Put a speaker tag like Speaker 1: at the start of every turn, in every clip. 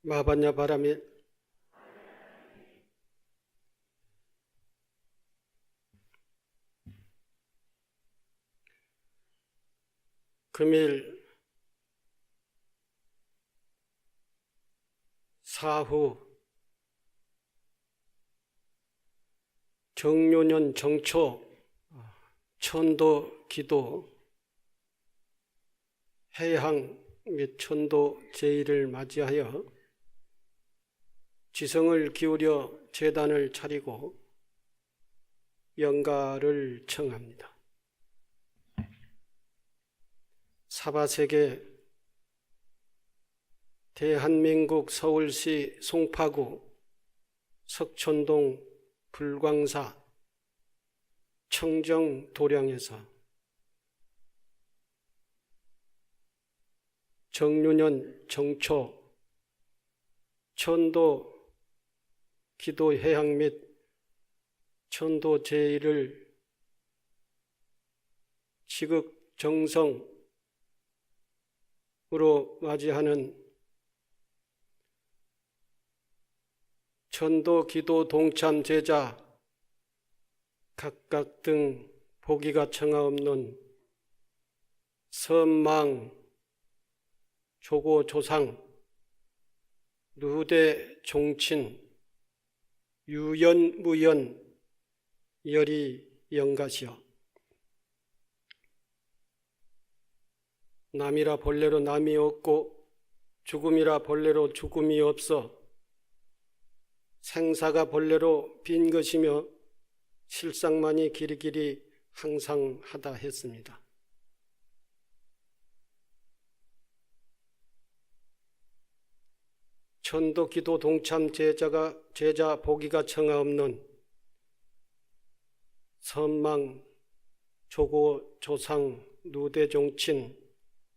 Speaker 1: 마반야 바람이 금일 사후 정묘년 정초 천도 기도 해양 및 천도 제의를 맞이하여 지성을 기울여 제단을 차리고 영가를 청합니다. 사바세계 대한민국 서울시 송파구 석촌동 불광사 청정도량에서 정유년 정초 천도 기도 해양 및 천도 제의를 지극정성으로 맞이하는 천도 기도 동참 제자 각각 등 보기가 청하없는 선망 조고 조상 누대 종친 유연 무연 열이 영가시여 남이라 본래로 남이 없고 죽음이라 본래로 죽음이 없어 생사가 본래로 빈 것이며 실상만이 길이길이 항상 하다 했습니다. 천도 기도 동참 제자 보기가 청하없는 선망 조고 조상 누대 종친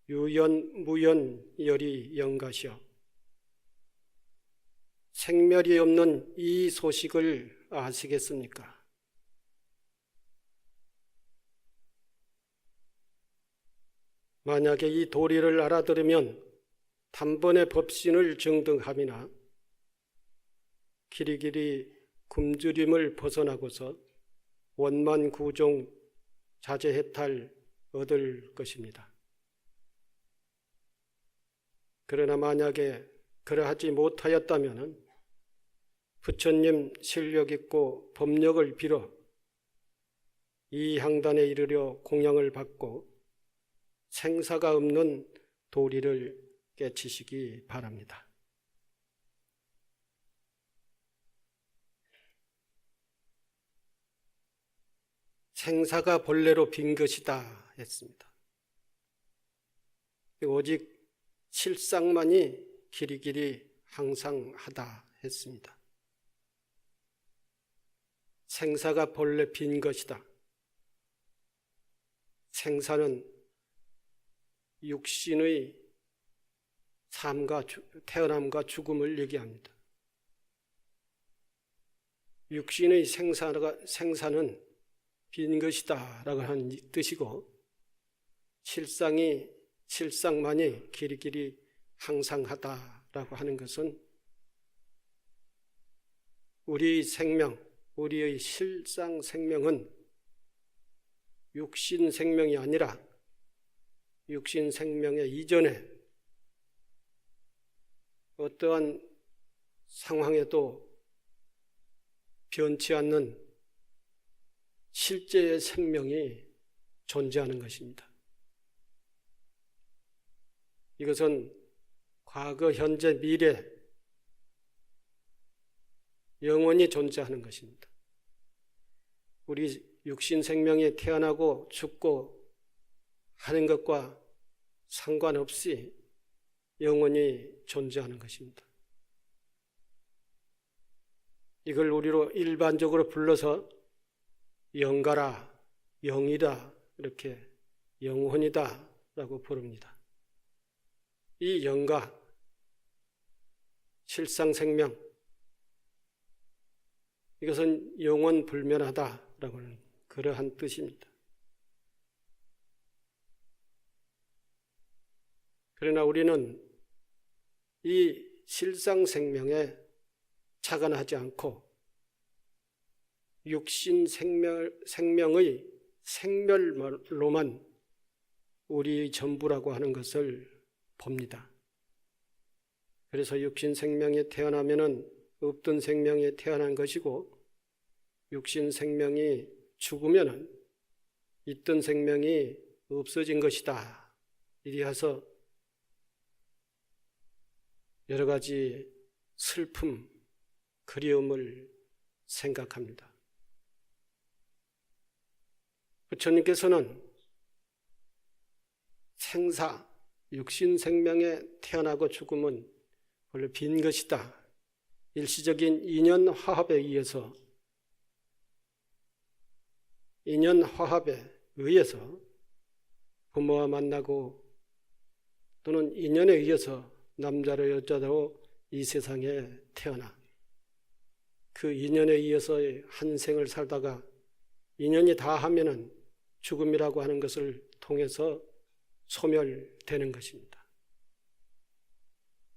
Speaker 1: 유연 무연 열이 영가시여 생멸이 없는 이 소식을 아시겠습니까? 만약에 이 도리를 알아들으면 단번에 법신을 정등함이나 길이길이 굶주림을 벗어나고서 원만구종 자제해탈 얻을 것입니다. 그러나 만약에 그러하지 못하였다면 부처님 실력 있고 법력을 빌어 이 향단에 이르려 공양을 받고 생사가 없는 도리를 깨치시기 바랍니다. 생사가 본래로 빈 것이다 했습니다. 오직 실상만이 길이길이 항상 하다 했습니다. 생사가 본래 빈 것이다. 생사는 육신의 삶과 태어남과 죽음을 얘기합니다. 육신의 생사는 빈 것이다 라고 하는 뜻이고 실상만이 길이길이 항상하다라고 하는 것은 우리의 생명, 우리의 실상 생명은 육신 생명이 아니라 육신 생명의 이전에 어떠한 상황에도 변치 않는 실제의 생명이 존재하는 것입니다. 이것은 과거, 현재, 미래 영원히 존재하는 것입니다. 우리 육신 생명이 태어나고 죽고 하는 것과 상관없이 영원히 존재하는 것입니다. 이걸 우리로 일반적으로 불러서 영가라, 영이다, 이렇게 영혼이다 라고 부릅니다. 이 영가, 실상생명, 이것은 영원 불면하다라고 하는 그러한 뜻입니다. 그러나 우리는 이 실상 생명에 착안하지 않고 육신 생명의 생멸로만 우리의 전부라고 하는 것을 봅니다. 그래서 육신 생명이 태어나면은 없던 생명이 태어난 것이고, 육신 생명이 죽으면은 있던 생명이 없어진 것이다. 이리해서 여러 가지 슬픔, 그리움을 생각합니다. 부처님께서는 생사, 육신 생명에 태어나고 죽음은 원래 빈 것이다. 일시적인 인연 화합에 의해서 부모와 만나고 또는 인연에 의해서 남자로 여자로 이 세상에 태어나 그 인연에 의해서의 한 생을 살다가 인연이 다하면은 죽음이라고 하는 것을 통해서 소멸되는 것입니다.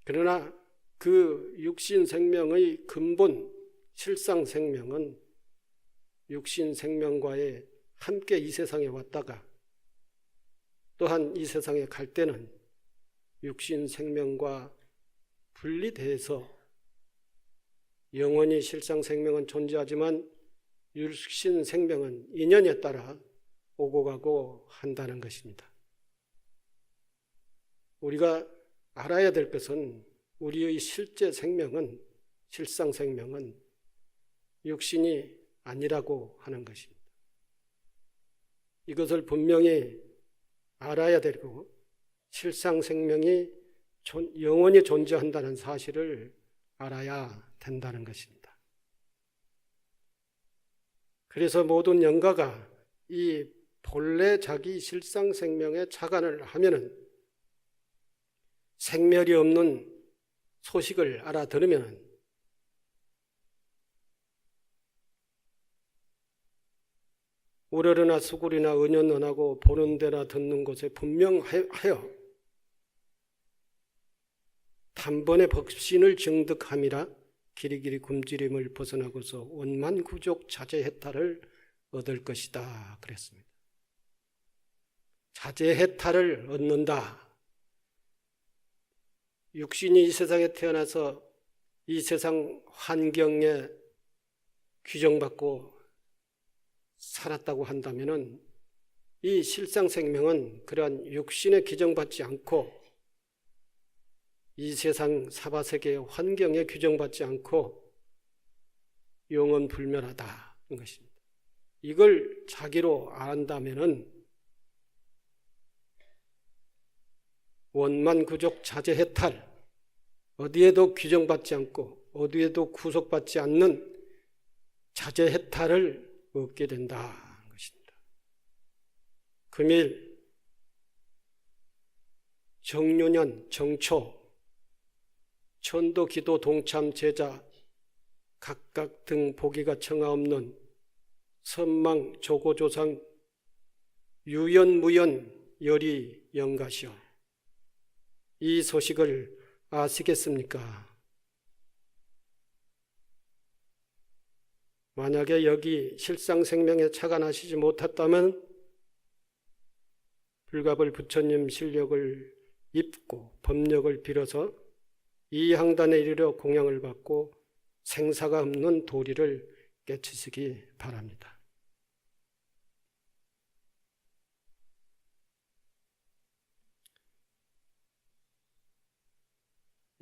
Speaker 1: 그러나 그 육신 생명의 근본 실상 생명은 육신 생명과의 함께 이 세상에 왔다가 또한 이 세상에 갈 때는 육신 생명과 분리돼서 영원히 실상 생명은 존재하지만 육신 생명은 인연에 따라 오고 가고 한다는 것입니다. 우리가 알아야 될 것은 우리의 실제 생명은, 실상 생명은 육신이 아니라고 하는 것입니다. 이것을 분명히 알아야 되고 실상 생명이 영원히 존재한다는 사실을 알아야 된다는 것입니다. 그래서 모든 영가가 이 본래 자기 실상 생명에 착안을 하면은 생멸이 없는 소식을 알아들으면 우러러나 수굴이나 은연언하고 보는 데나 듣는 곳에 분명하여 단번에 법신을 증득함이라 길이길이 굶주림을 벗어나고서 원만구족 자제해탈을 얻을 것이다 그랬습니다. 자제해탈을 얻는다. 육신이 이 세상에 태어나서 이 세상 환경에 규정받고 살았다고 한다면은 이 실상 생명은 그러한 육신에 규정받지 않고 이 세상 사바세계의 환경에 규정받지 않고 영원불멸하다는 것입니다. 이걸 자기로 안다면은 원만구족 자제해탈, 어디에도 규정받지 않고 어디에도 구속받지 않는 자제해탈을 얻게 된다는 것입니다. 금일 정유년 정초 천도 기도 동참 제자 각각 등 보기가 청하없는 선망 조고조상 유연무연 열이 영가시오. 이 소식을 아시겠습니까? 만약에 여기 실상생명에 착안하시지 못했다면 불갑을 부처님 실력을 입고 법력을 빌어서 이 향단에 이르러 공양을 받고 생사가 없는 도리를 깨치시기 바랍니다.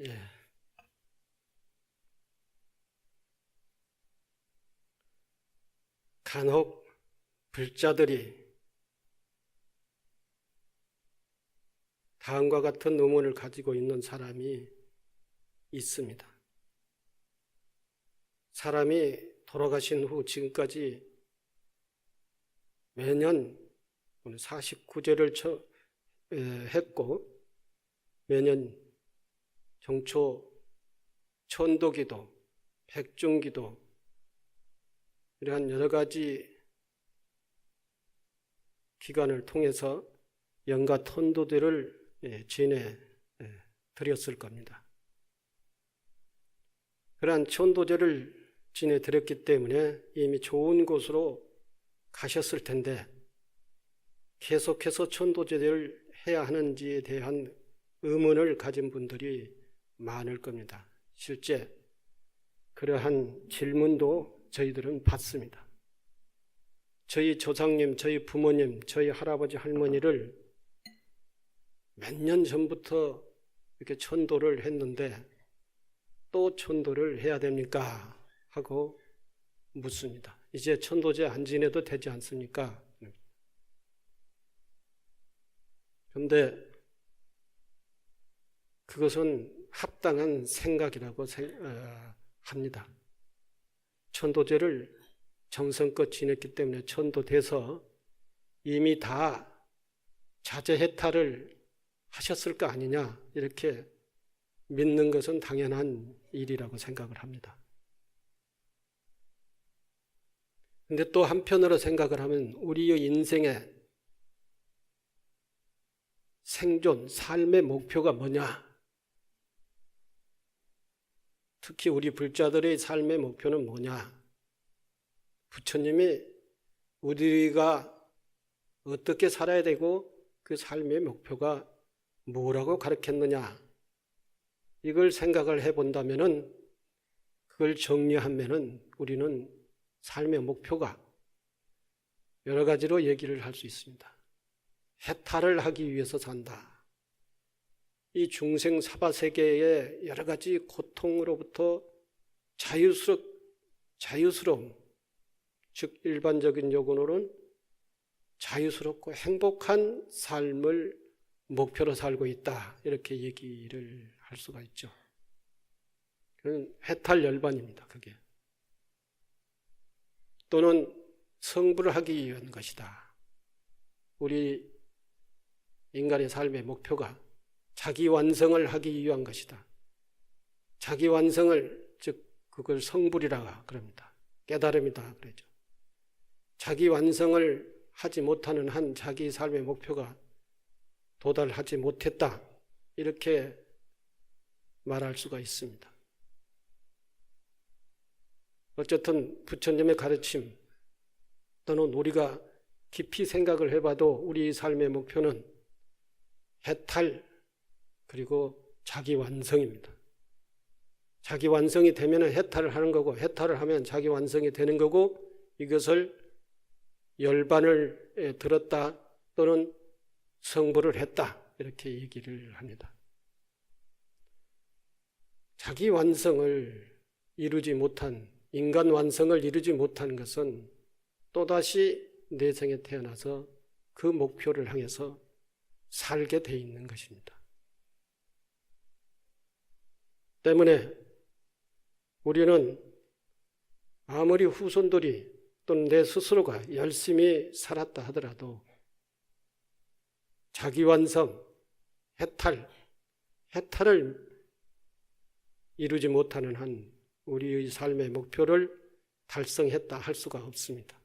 Speaker 1: 예. 간혹 불자들이 다음과 같은 의문을 가지고 있는 사람이 있습니다. 사람이 돌아가신 후 지금까지 매년 49제를 했고 매년 정초 천도기도, 백중기도 이러한 여러 가지 기관을 통해서 영가 천도들을 지내 드렸을 겁니다. 그러한 천도제를 지내드렸기 때문에 이미 좋은 곳으로 가셨을 텐데 계속해서 천도제를 해야 하는지에 대한 의문을 가진 분들이 많을 겁니다. 실제 그러한 질문도 저희들은 받습니다. 저희 조상님, 저희 부모님, 저희 할아버지, 할머니를 몇 년 전부터 이렇게 천도를 했는데 또 천도를 해야 됩니까? 하고 묻습니다. 이제 천도제 안 지내도 되지 않습니까? 그런데 그것은 합당한 생각이라고 합니다. 천도제를 정성껏 지냈기 때문에 천도돼서 이미 다 자제해탈을 하셨을 거 아니냐 이렇게 믿는 것은 당연한 일이라고 생각을 합니다. 그런데 또 한편으로 생각을 하면 우리의 인생의 생존, 삶의 목표가 뭐냐? 특히 우리 불자들의 삶의 목표는 뭐냐? 부처님이 우리가 어떻게 살아야 되고 그 삶의 목표가 뭐라고 가르쳤느냐? 이걸 생각을 해본다면은 그걸 정리하면은 우리는 삶의 목표가 여러 가지로 얘기를 할 수 있습니다. 해탈을 하기 위해서 산다. 이 중생 사바세계의 여러 가지 고통으로부터 자유스러움, 즉 일반적인 용어로는 자유스럽고 행복한 삶을 목표로 살고 있다. 이렇게 얘기를 할 수가 있죠. 그건 해탈 열반입니다. 그게. 또는 성불을 하기 위한 것이다. 우리 인간의 삶의 목표가 자기 완성을 하기 위한 것이다. 자기 완성을, 즉 그걸 성불이라 그럽니다. 깨달음이다 그러죠. 자기 완성을 하지 못하는 한 자기 삶의 목표가 도달하지 못했다. 이렇게 말할 수가 있습니다. 어쨌든 부처님의 가르침 또는 우리가 깊이 생각을 해봐도 우리 삶의 목표는 해탈 그리고 자기 완성입니다. 자기 완성이 되면 해탈을 하는 거고 해탈을 하면 자기 완성이 되는 거고 이것을 열반을 들었다 또는 성불을 했다 이렇게 얘기를 합니다. 자기 완성을 이루지 못한 인간 완성을 이루지 못한 것은 또다시 내생에 태어나서 그 목표를 향해서 살게 돼 있는 것입니다. 때문에 우리는 아무리 후손들이 또는 내 스스로가 열심히 살았다 하더라도 자기 완성, 해탈을 이루지 못하는 한 우리의 삶의 목표를 달성했다 할 수가 없습니다.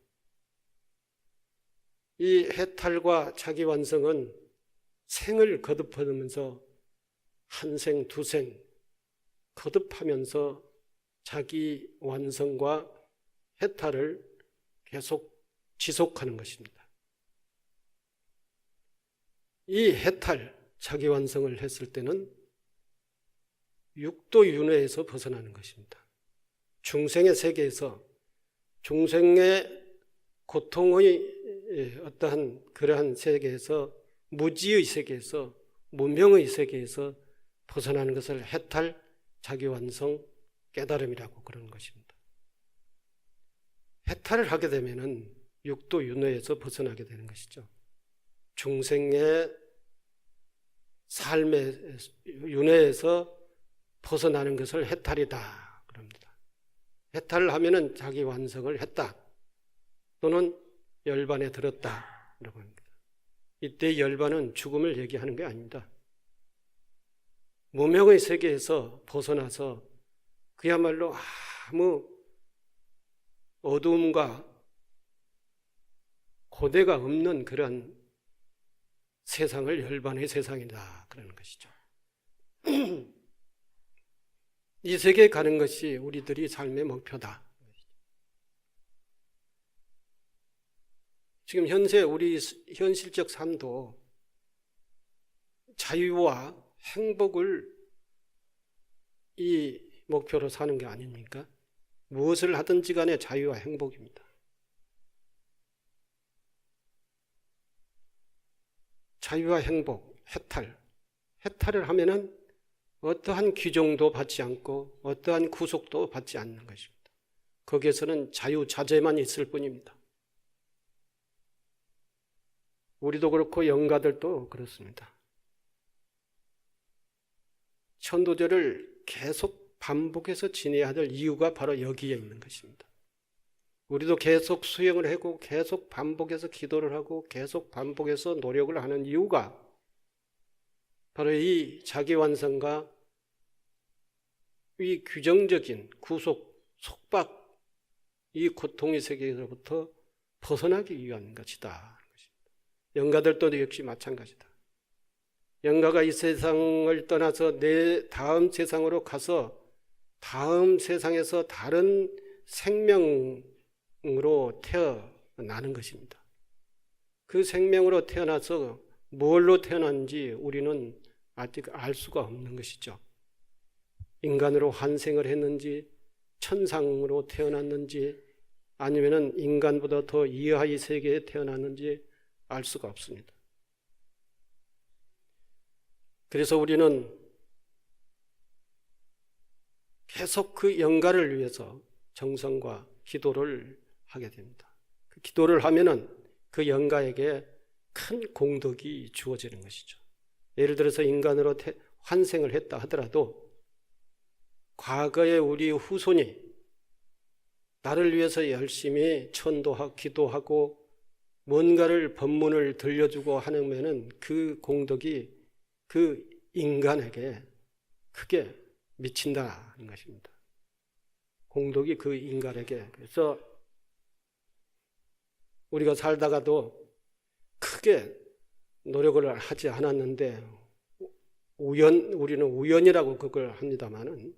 Speaker 1: 이 해탈과 자기 완성은 생을 거듭하면서 한 생, 두 생 거듭하면서 자기 완성과 해탈을 계속 지속하는 것입니다. 이 해탈, 자기 완성을 했을 때는 육도 윤회에서 벗어나는 것입니다. 중생의 세계에서 중생의 고통의 어떠한 그러한 세계에서 무지의 세계에서 무명의 세계에서 벗어나는 것을 해탈, 자기 완성, 깨달음이라고 그러는 것입니다. 해탈을 하게 되면은 육도 윤회에서 벗어나게 되는 것이죠. 중생의 삶의 윤회에서 벗어나는 것을 해탈이다 그럽니다. 해탈을 하면은 자기 완성을 했다 또는 열반에 들었다 라고 합니다. 이때 열반은 죽음을 얘기하는 게 아닙니다. 무명의 세계에서 벗어나서 그야말로 아무 어두움과 고대가 없는 그런 세상을 열반의 세상이다 그러는 것이죠. 이 세계에 가는 것이 우리들이 삶의 목표다. 지금 현재 우리 현실적 삶도 자유와 행복을 이 목표로 사는 게 아닙니까? 무엇을 하든지 간에 자유와 행복입니다. 자유와 행복, 해탈. 해탈을 하면은 어떠한 규정도 받지 않고 어떠한 구속도 받지 않는 것입니다. 거기에서는 자유자재만 있을 뿐입니다. 우리도 그렇고 영가들도 그렇습니다. 천도제를 계속 반복해서 지내야 될 이유가 바로 여기에 있는 것입니다. 우리도 계속 수행을 하고 계속 반복해서 기도를 하고 계속 반복해서 노력을 하는 이유가 바로 이 자기완성과 이 규정적인 구속, 속박, 이 고통의 세계로부터 벗어나기 위한 것이다. 영가들도 역시 마찬가지다. 영가가 이 세상을 떠나서 내 다음 세상으로 가서 다음 세상에서 다른 생명으로 태어나는 것입니다. 그 생명으로 태어나서 뭘로 태어난지 우리는 아직 알 수가 없는 것이죠. 인간으로 환생을 했는지 천상으로 태어났는지 아니면 인간보다 더 이하의 세계에 태어났는지 알 수가 없습니다. 그래서 우리는 계속 그 영가를 위해서 정성과 기도를 하게 됩니다. 그 기도를 하면은 그 영가에게 큰 공덕이 주어지는 것이죠. 예를 들어서 인간으로 환생을 했다 하더라도 과거에 우리 후손이 나를 위해서 열심히 천도하고 기도하고 뭔가를 법문을 들려주고 하면은 그 공덕이 그 인간에게 크게 미친다는 것입니다. 공덕이 그 인간에게. 그래서 우리가 살다가도 크게 노력을 하지 않았는데 우리는 우연이라고 그걸 합니다만은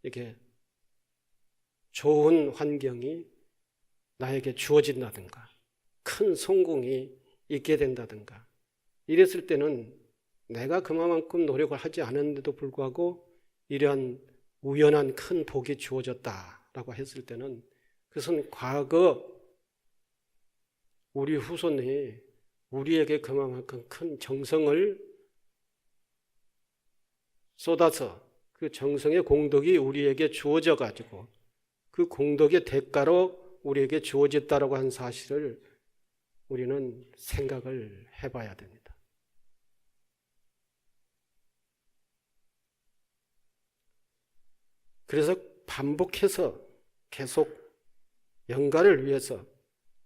Speaker 1: 이렇게 좋은 환경이 나에게 주어진다든가 큰 성공이 있게 된다든가 이랬을 때는 내가 그만큼 노력을 하지 않았는데도 불구하고 이러한 우연한 큰 복이 주어졌다라고 했을 때는 그것은 과거 우리 후손이 우리에게 그만큼 큰 정성을 쏟아서 그 정성의 공덕이 우리에게 주어져 가지고 그 공덕의 대가로 우리에게 주어졌다라고 하는 사실을 우리는 생각을 해봐야 됩니다. 그래서 반복해서 계속 영가를 위해서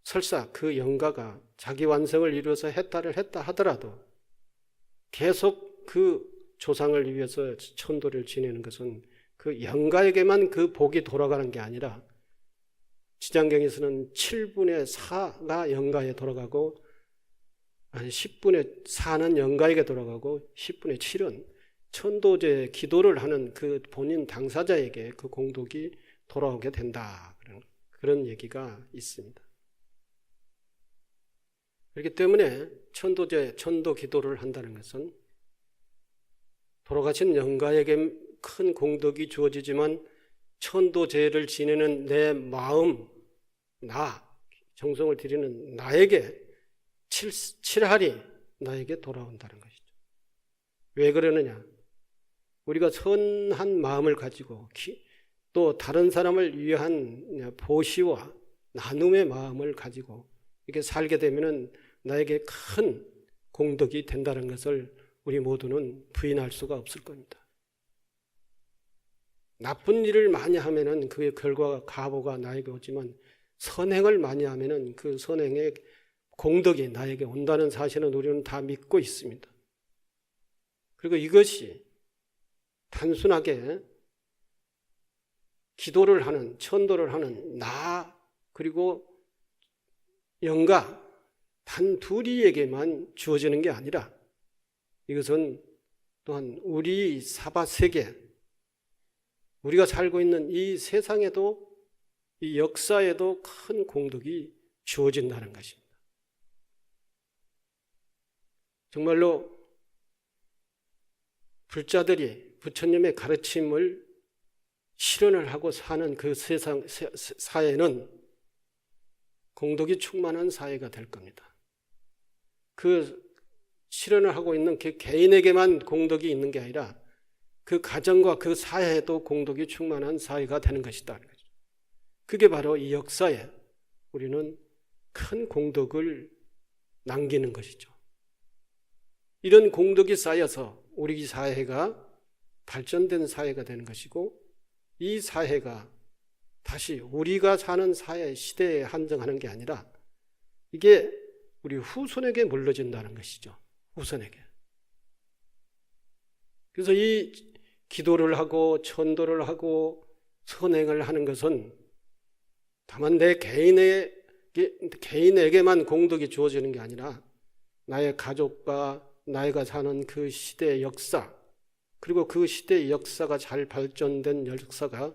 Speaker 1: 설사 그 영가가 자기 완성을 이루어서 해탈을 했다 하더라도 계속 그 조상을 위해서 천도를 지내는 것은 그 영가에게만 그 복이 돌아가는 게 아니라 지장경에서는 7분의 4가 영가에 돌아가고 10분의 4는 영가에게 돌아가고 10분의 7은 천도제 기도를 하는 그 본인 당사자에게 그 공덕이 돌아오게 된다. 그런 얘기가 있습니다. 그렇기 때문에 천도 기도를 한다는 것은 돌아가신 영가에게 큰 공덕이 주어지지만 천도제를 지내는 내 마음, 정성을 드리는 나에게 칠할이 나에게 돌아온다는 것이죠. 왜 그러느냐? 우리가 선한 마음을 가지고 또 다른 사람을 위한 보시와 나눔의 마음을 가지고 이렇게 살게 되면은 나에게 큰 공덕이 된다는 것을 우리 모두는 부인할 수가 없을 겁니다. 나쁜 일을 많이 하면은 그의 결과가 가보가 나에게 오지만 선행을 많이 하면은 그 선행의 공덕이 나에게 온다는 사실은 우리는 다 믿고 있습니다. 그리고 이것이 단순하게 기도를 하는, 천도를 하는 나 그리고 영가 단 둘이에게만 주어지는 게 아니라 이것은 또한 우리 사바세계, 우리가 살고 있는 이 세상에도, 이 역사에도 큰 공덕이 주어진다는 것입니다. 정말로 불자들이 부처님의 가르침을 실현을 하고 사는 그 세상, 사회는 공덕이 충만한 사회가 될 겁니다. 그 실현을 하고 있는 그 개인에게만 공덕이 있는 게 아니라 그 가정과 그 사회에도 공덕이 충만한 사회가 되는 것이다. 그게 바로 이 역사에 우리는 큰 공덕을 남기는 것이죠. 이런 공덕이 쌓여서 우리 사회가 발전된 사회가 되는 것이고, 이 사회가 다시 우리가 사는 사회 시대에 한정하는 게 아니라 이게 우리 후손에게 물려진다는 것이죠. 후손에게. 그래서 이 기도를 하고 천도를 하고 선행을 하는 것은 다만 내 개인에게만 공덕이 주어지는 게 아니라 나의 가족과 나이가 사는 그 시대의 역사, 그리고 그 시대의 역사가 잘 발전된 역사가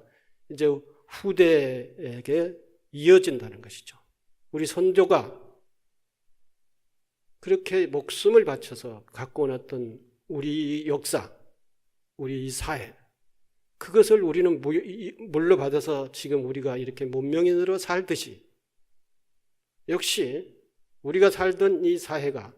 Speaker 1: 이제 후대에게 이어진다는 것이죠. 우리 선조가 그렇게 목숨을 바쳐서 갖고 왔던 우리 역사, 우리 사회, 그것을 우리는 물려받아서 지금 우리가 이렇게 문명인으로 살듯이, 역시 우리가 살던 이 사회가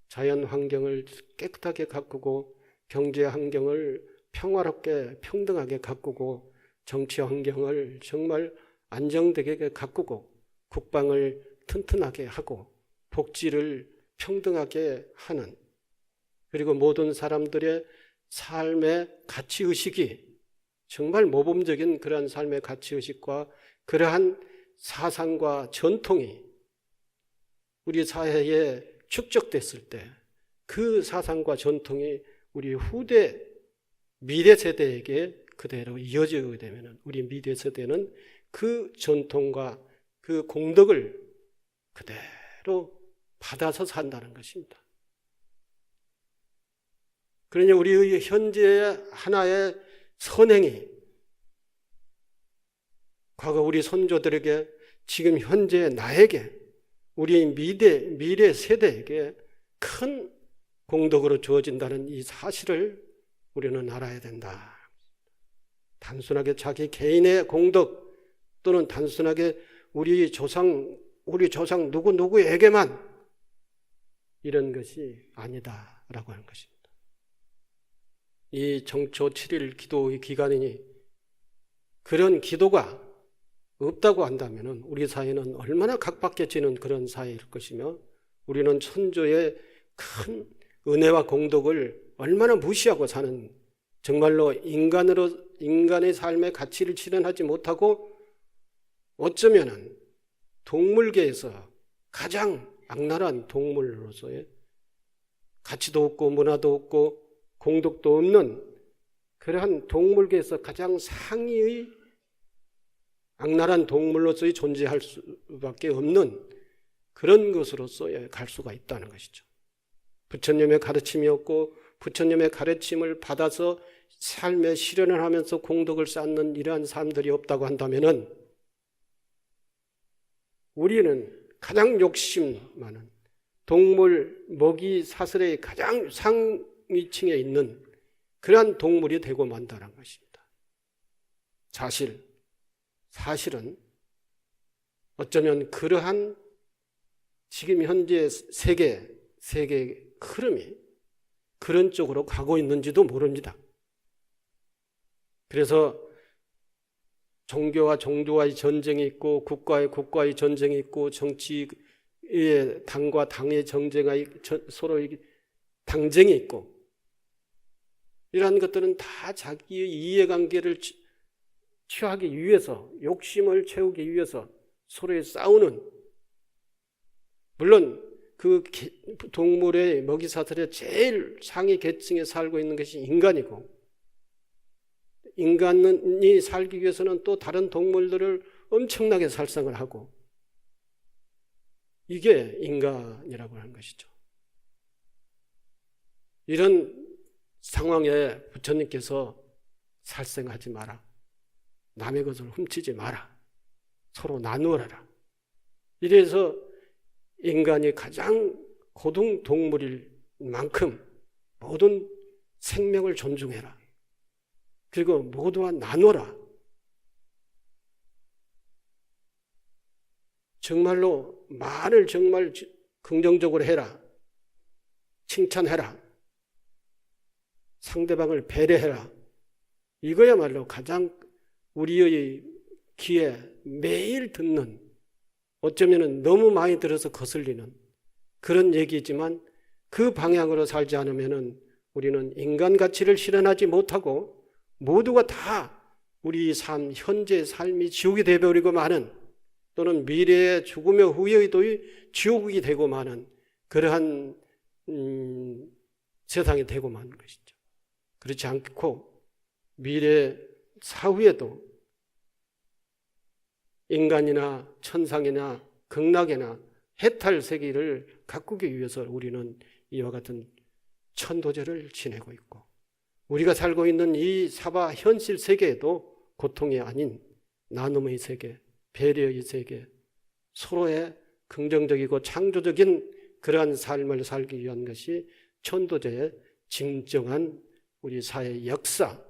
Speaker 1: 자연 환경을 깨끗하게 가꾸고, 경제 환경을 평화롭게 평등하게 가꾸고, 정치 환경을 정말 안정되게 가꾸고, 국방을 튼튼하게 하고, 복지를 평등하게 하는, 그리고 모든 사람들의 삶의 가치의식이 정말 모범적인 그러한 삶의 가치의식과 그러한 사상과 전통이 우리 사회에 축적됐을 때 그 사상과 전통이 우리 후대 미래 세대에게 그대로 이어지게 되면 우리 미래 세대는 그 전통과 그 공덕을 그대로 받아서 산다는 것입니다. 그러니 우리의 현재의 하나의 선행이 과거 우리 선조들에게, 지금 현재 나에게, 우리 미래 세대에게 큰 공덕으로 주어진다는 이 사실을 우리는 알아야 된다. 단순하게 자기 개인의 공덕 또는 단순하게 우리 조상 누구에게만 이런 것이 아니다라고 하는 것입니다. 이 정초 7일 기도의 기간이니 그런 기도가 없다고 한다면 우리 사회는 얼마나 각박해지는 그런 사회일 것이며, 우리는 천조의 큰 은혜와 공덕을 얼마나 무시하고 사는, 정말로 인간의 삶의 가치를 실현하지 못하고 어쩌면은 동물계에서 가장 악랄한 동물로서의 가치도 없고 문화도 없고 공덕도 없는 그러한 동물계에서 가장 상위의 악랄한 동물로서의 존재할 수밖에 없는 그런 것으로서 갈 수가 있다는 것이죠. 부처님의 가르침이었고 부처님의 가르침을 받아서 삶의 실현을 하면서 공덕을 쌓는 이러한 사람들이 없다고 한다면은 우리는 가장 욕심 많은 동물, 먹이, 사슬의 가장 상위층에 있는 그러한 동물이 되고 만다는 것입니다. 사실은 어쩌면 그러한 지금 현재 세계 흐름이 그런 쪽으로 가고 있는지도 모릅니다. 그래서 종교와 종교와의 전쟁이 있고 국가의 전쟁이 있고 정치의 당과 당의 서로의 당쟁이 있고, 이러한 것들은 다 자기의 이해관계를 취하기 위해서, 욕심을 채우기 위해서 서로의 싸우는, 물론 그 동물의 먹이사슬의 제일 상위 계층에 살고 있는 것이 인간이고, 인간이 살기 위해서는 또 다른 동물들을 엄청나게 살상을 하고, 이게 인간이라고 하는 것이죠. 이런 상황에 부처님께서 살생하지 마라, 남의 것을 훔치지 마라. 서로 나누어라. 이래서 인간이 가장 고등 동물일 만큼 모든 생명을 존중해라. 그리고 모두와 나누어라. 정말로 말을 정말 긍정적으로 해라. 칭찬해라. 상대방을 배려해라. 이거야말로 가장 우리의 귀에 매일 듣는, 어쩌면 너무 많이 들어서 거슬리는 그런 얘기지만 그 방향으로 살지 않으면 우리는 인간 가치를 실현하지 못하고 모두가 다 우리 삶, 현재의 삶이 지옥이 되어버리고 마는, 또는 미래의 죽으며 후에도 지옥이 되고 마는 그러한 세상이 되고 마는 것이죠. 그렇지 않고 미래 사후에도 인간이나 천상이나 극락이나 해탈 세계를 가꾸기 위해서 우리는 이와 같은 천도제를 지내고 있고, 우리가 살고 있는 이 사바 현실 세계에도 고통이 아닌 나눔의 세계, 배려의 세계, 서로의 긍정적이고 창조적인 그러한 삶을 살기 위한 것이 천도제의 진정한 우리 사회의 역사,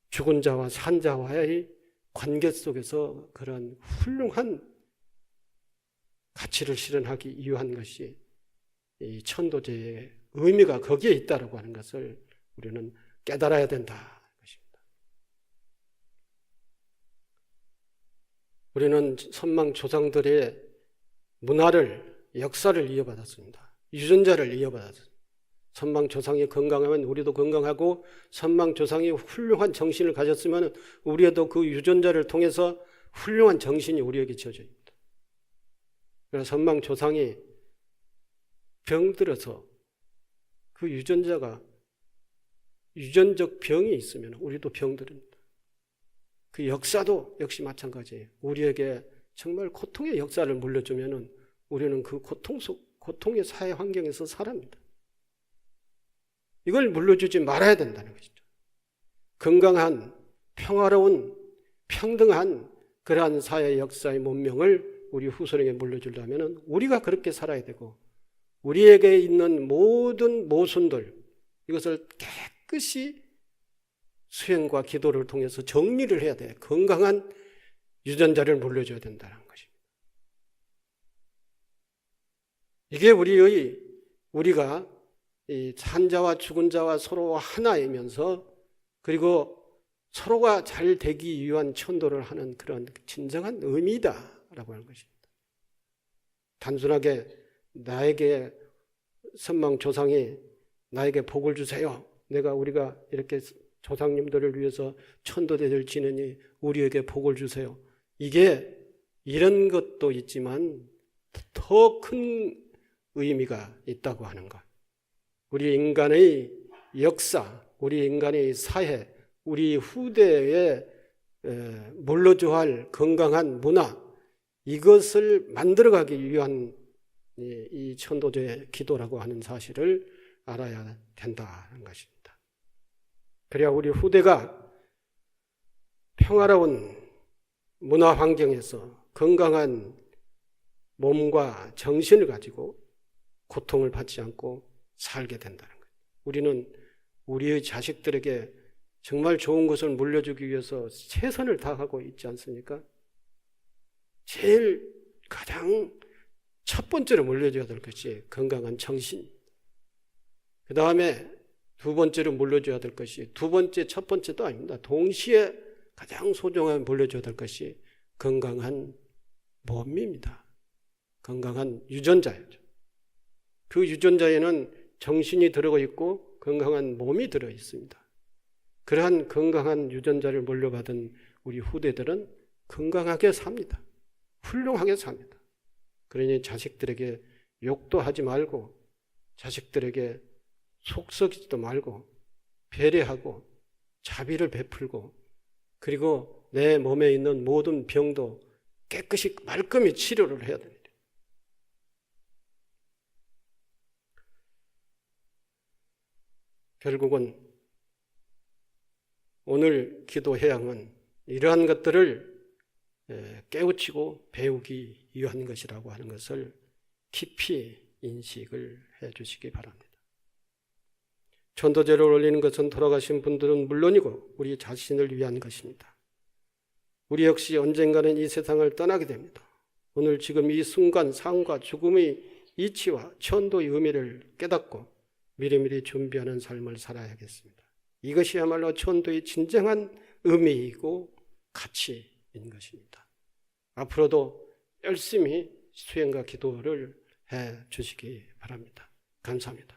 Speaker 1: 죽은 자와 산 자와의 관계 속에서 그런 훌륭한 가치를 실현하기 위한 것이 이 천도제의 의미가 거기에 있다고 하는 것을 우리는 깨달아야 된다. 우리는 선망 조상들의 문화를, 역사를 이어받았습니다. 유전자를 이어받았습니다. 선망 조상이 건강하면 우리도 건강하고, 선망 조상이 훌륭한 정신을 가졌으면 우리도 그 유전자를 통해서 훌륭한 정신이 우리에게 지어져 있다. 그래서 선망 조상이 병들어서 그 유전자가, 유전적 병이 있으면 우리도 병들입니다. 그 역사도 역시 마찬가지예요. 우리에게 정말 고통의 역사를 물려주면 우리는 그 고통의 사회 환경에서 살아갑니다. 이걸 물려주지 말아야 된다는 것이죠. 건강한, 평화로운, 평등한 그러한 사회 역사의 문명을 우리 후손에게 물려주려면 우리가 그렇게 살아야 되고, 우리에게 있는 모든 모순들, 이것을 깨끗이 수행과 기도를 통해서 정리를 해야 돼. 건강한 유전자를 물려줘야 된다는 것입니다. 이게 우리가 이 산자와 죽은 자와 서로 하나이면서, 그리고 서로가 잘 되기 위한 천도를 하는 그런 진정한 의미다라고 하는 것입니다. 단순하게 나에게 선망 조상이 나에게 복을 주세요. 우리가 이렇게 조상님들을 위해서 천도제를 지내니 우리에게 복을 주세요. 이게 이런 것도 있지만 더 큰 의미가 있다고 하는 것. 우리 인간의 역사, 우리 인간의 사회, 우리 후대에 물려줘야 할 건강한 문화, 이것을 만들어가기 위한 이 천도제 기도라고 하는 사실을 알아야 된다는 것입니다. 그래야 우리 후대가 평화로운 문화 환경에서 건강한 몸과 정신을 가지고 고통을 받지 않고 살게 된다는 거예요. 우리는 우리의 자식들에게 정말 좋은 것을 물려주기 위해서 최선을 다하고 있지 않습니까? 제일 가장 첫 번째로 물려줘야 될 것이 건강한 정신, 그 다음에 두 번째로 물려줘야 될 것이, 두 번째, 첫 번째도 아닙니다. 동시에 가장 소중한 물려줘야 될 것이 건강한 몸입니다. 건강한 유전자죠. 그 유전자에는 정신이 들어가 있고 건강한 몸이 들어 있습니다. 그러한 건강한 유전자를 물려받은 우리 후대들은 건강하게 삽니다. 훌륭하게 삽니다. 그러니 자식들에게 욕도 하지 말고, 자식들에게 속썩이지도 말고, 배려하고 자비를 베풀고, 그리고 내 몸에 있는 모든 병도 깨끗이 말끔히 치료를 해야 됩니다. 결국은 오늘 기도 해양은 이러한 것들을 깨우치고 배우기 위한 것이라고 하는 것을 깊이 인식을 해 주시기 바랍니다. 전도제를 올리는 것은 돌아가신 분들은 물론이고 우리 자신을 위한 것입니다. 우리 역시 언젠가는 이 세상을 떠나게 됩니다. 오늘 지금 이 순간 삶과 죽음의 이치와 천도의 의미를 깨닫고 미리미리 준비하는 삶을 살아야겠습니다. 이것이야말로 천도의 진정한 의미이고 가치인 것입니다. 앞으로도 열심히 수행과 기도를 해 주시기 바랍니다. 감사합니다.